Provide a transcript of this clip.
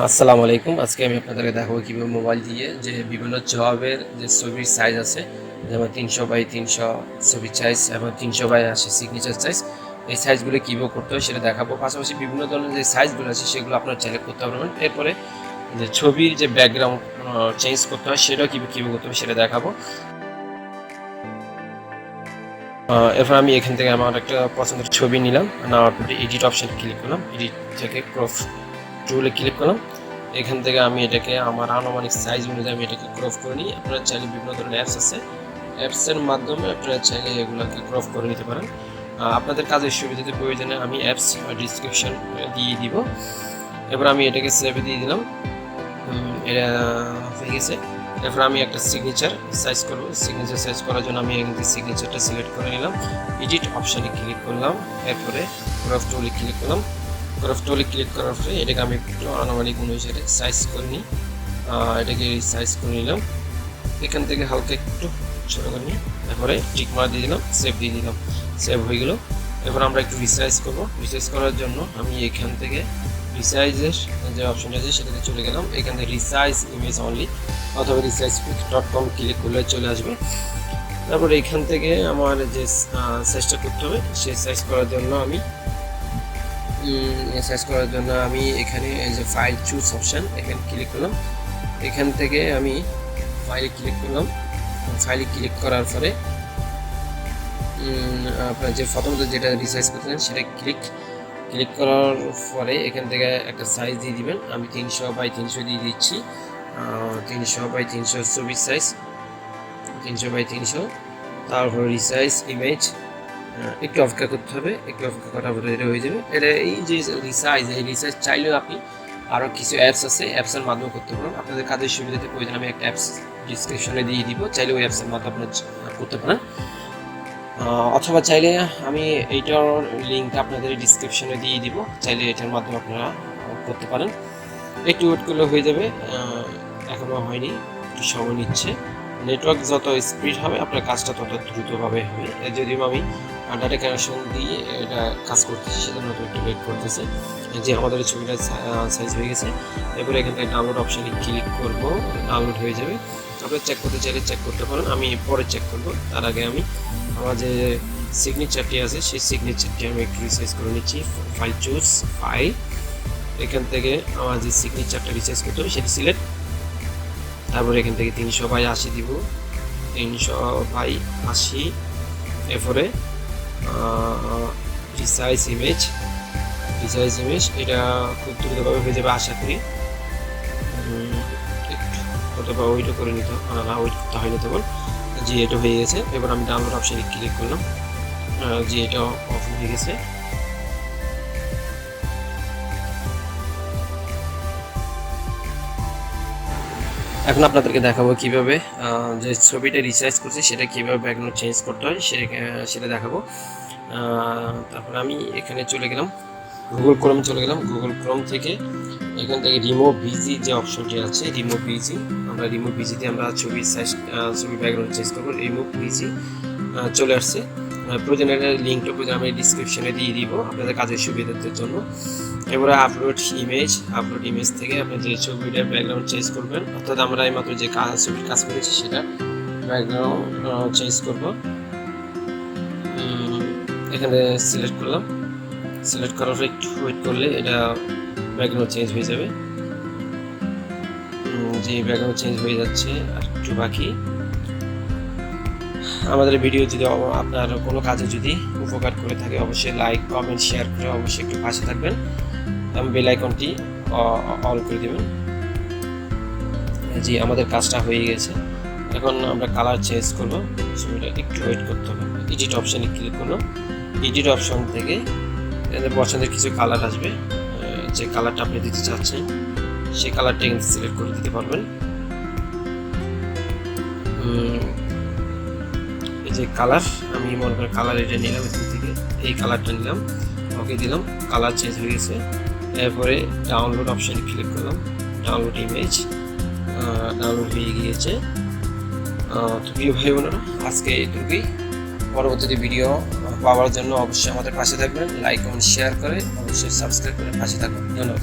আসসালামু আলাইকুম। আজকে আমি আপনাদেরকে দেখাবো কীভাবে মোবাইল দিয়ে যে বিভিন্ন জবের যে ছবির সাইজ আছে, যেমন 300x300 ছবির সাইজ এবং 300x80 সিগনেচার সাইজ, এই সাইজগুলো কীভাবে করতে হয় সেটা দেখাবো। পাশাপাশি বিভিন্ন ধরনের যে সাইজগুলো আছে সেগুলো আপনারা চাইলে করতে পারবেন। এরপরে যে ছবির যে ব্যাকগ্রাউন্ড চেঞ্জ করতে হয় সেটাও কীভাবে করতে হবে সেটা দেখাবো। এরপর আমি এখান থেকে আমার একটা পছন্দের ছবি নিলাম, নেওয়ার পরে এডিট অপশানে ক্লিক করলাম, এডিট থেকে ক্রপ টুলে ক্লিক করলাম। এখান থেকে আমি এটাকে আমার আনুমানিক সাইজ অনুযায়ী আমি এটাকে ক্রপ করে নিই। আপনারা চাইলে বিভিন্ন ধরনের অ্যাপস আছে, অ্যাপসের মাধ্যমে আপনারা চাইলে এগুলোকে ক্রপ করে নিতে পারেন। আপনাদের কাজের সুবিধাতে প্রয়োজনে আমি অ্যাপস ডিসক্রিপশন দিয়ে দিব। এবার আমি এটাকে সেভে দিয়ে দিলাম, এটা হয়ে গেছে। এরপর আমি একটা সিগনেচার সাইজ করব। সিগনেচার সাইজ করার জন্য আমি এখান থেকে সিগনেচারটা সিলেক্ট করে নিলাম, এডিট অপশানে ক্লিক করলাম, এরপরে ক্রপ টুলে ক্লিক করলাম। ক্রপ টুলে ক্লিক করার পরে এটাকে আমি একটু আনুমানিক অনুসারে সাইজ করে নিই, এটাকে সাইজ করে নিলাম। এখান থেকে হালকা একটু ছোট করে নিই, তারপরে টিক মার দিয়ে দিলাম, সেভ দিয়ে দিলাম, সেভ হয়ে গেল। এরপর আমরা একটু রিসাইজ করব। রিসাইজ করার জন্য আমি এখান থেকে রিসাইজের যে অপশনটা আছে সেটাতে চলে গেলাম। এখান থেকে রিসাইজ ইমেজ অনলি অথবা রিসাইজ.com ক্লিক করলে চলে আসবে। তারপর এখান থেকে আমার যে সাইজটা করতে হবে সেই সাইজ করার জন্য আমি এখানে এই যে ফাইল চুজ অপশান এখানে ক্লিক করলাম। এখান থেকে আমি ফাইলে ক্লিক করলাম। ফাইলে ক্লিক করার পরে আপনার যে প্রথমত যেটা রিসাইজ করতেছেন সেটা ক্লিক করার পরে এখান থেকে একটা সাইজ দিয়ে দিবেন। আমি 300x300 দিয়ে দিচ্ছি, 300x300 ছবির সাইজ, 300x300। তারপর রিসাইজ ইমেজ, একটু অপেক্ষা করতে হবে, একটু অপেক্ষা করার পরে এটা হয়ে যাবে। এটা এই যে রিসাইজ চাইলেও আপনি আরও কিছু অ্যাপস আছে, অ্যাপসের মাধ্যমে করতে পারেন। আপনাদের কাজের সুবিধাতে প্রয়োজন আমি একটা অ্যাপস ডিসক্রিপশনে দিয়ে দিব, চাইলে ওই অ্যাপসের মাধ্যমে আপনারা করতে পারেন। অথবা চাইলে আমি এইটার লিঙ্কটা আপনাদের ডিসক্রিপশনে দিয়ে দিব, চাইলে এটার মাধ্যমে আপনারা করতে পারেন। একটু ওয়েট করলে হয়ে যাবে, এখনও হয়নি, একটু সময় নিচ্ছে। নেটওয়ার্ক যত স্পিড হবে আপনার কাজটা তত দ্রুতভাবে হবে। যদিও আমি ডাটা কানেকশন দিয়ে এটা কাজ করতেছি সেজন্য একটু ওয়েট করতেছে। যে আমাদের ছবিটা সাইজ হয়ে গেছে। এরপরে এখান থেকে ডাউনলোড অপশানে ক্লিক করব, ডাউনলোড হয়ে যাবে। আপনারা চেক করতে চাইলে চেক করতে পারেন, আমি পরে চেক করব। তার আগে আমি আমার যে সিগনেচারটি আছে সেই সিগনেচারটি আমি একটু রিসাইজ করে নিচ্ছি। ফাইল চুজ ফাইল, এখান থেকে আমার যে সিগনেচারটা রিসাইজ করতে হবে সেটি সিলেক্ট। তারপরে এখান থেকে 300x80 দিব, 300x80। এরপরে রিসাইজ ইমেজ, এটা খুব দ্রুতভাবে হয়ে যাবে আশা করি। অথবা ওইটা করে নিতে না, ওইট করতে হয়নি তখন। যে এটা হয়ে গেছে। এবার আমি ডাউনলোড অপশানে ক্লিক করলাম, যে এটা অফ হয়ে গেছে। এখন আপনাদেরকে দেখাবো কিভাবে যে ছবিটা রিসাইজ করছি সেটা কীভাবে ব্যাকগ্রাউন্ড চেঞ্জ করতে হয় সেটা দেখাবো। তারপর আমি এখানে চলে গেলাম, গুগল ক্রোমে চলে গেলাম। গুগল ক্রোম থেকে এখান থেকে রিমুভ ভিজি যে অপশনটি আছে, রিমুভ ভিজি, আমরা রিমুভ ভিজিতে আমরা ছবির ব্যাকগ্রাউন্ড চেঞ্জ করবো। রিমুভ ভিজি চলে আসছে। প্রয়োজনের লিঙ্কটা আমি ডিসক্রিপশনে দিয়ে দিব আপনাদের কাজের সুবিধার জন্য। এবারে আপলোড ইমেজ থেকে আপনি যে ছবিটার ব্যাকগ্রাউন্ড চেঞ্জ করবেন, অর্থাৎ আমরা এইমাত্র যে ছবির কাজ করেছি সেটা ব্যাকগ্রাউন্ড চেঞ্জ করব। এখানে সিলেক্ট করলাম, সিলেক্ট করার পর একটু ওয়েট করলে এটা ব্যাকগ্রাউন্ড চেঞ্জ হয়ে যাবে। যে ব্যাকগ্রাউন্ড চেঞ্জ হয়ে যাচ্ছে, আর একটু বাকি। আমাদের ভিডিও যদি আপনার কোনো কাজে যদি উপকার করে থাকে অবশ্যই লাইক কমেন্ট শেয়ার করে অবশ্যই একটু পাশে থাকবেন এবং বেল আইকনটি অল করে দেবেন। জি, আমাদের কাজটা হয়ে গেছে। এখন আমরা কালার চেঞ্জ করব, ছবিটা একটু ওয়েট করতে হবে। এডিট অপশানে ক্লিক করলাম, এডিট অপশান থেকে পছন্দের কিছু কালার আসবে, যে কালারটা আপনি দিতে চাচ্ছেন সেই কালারটা কিন্তু সিলেক্ট করে দিতে পারবেন। এই যে কালার, আমি মনে করি কালার এটা নিলাম, এখান থেকে এই কালারটা নিলাম, ওকে দিলাম, কালার চেঞ্জ হয়ে গেছে। এরপরে ডাউনলোড অপশানে ক্লিক করলাম, ডাউনলোড ইমেজ, ডাউনলোড হয়ে গিয়েছে। তো প্রিয় ভাই বোনেরা, আজকে এইটুকুই। পরবর্তী ভিডিও পাওয়ার জন্য অবশ্যই আমাদের পাশে থাকবেন, লাইক কমেন্ট শেয়ার করে অবশ্যই সাবস্ক্রাইব করে পাশে থাকবেন। ধন্যবাদ।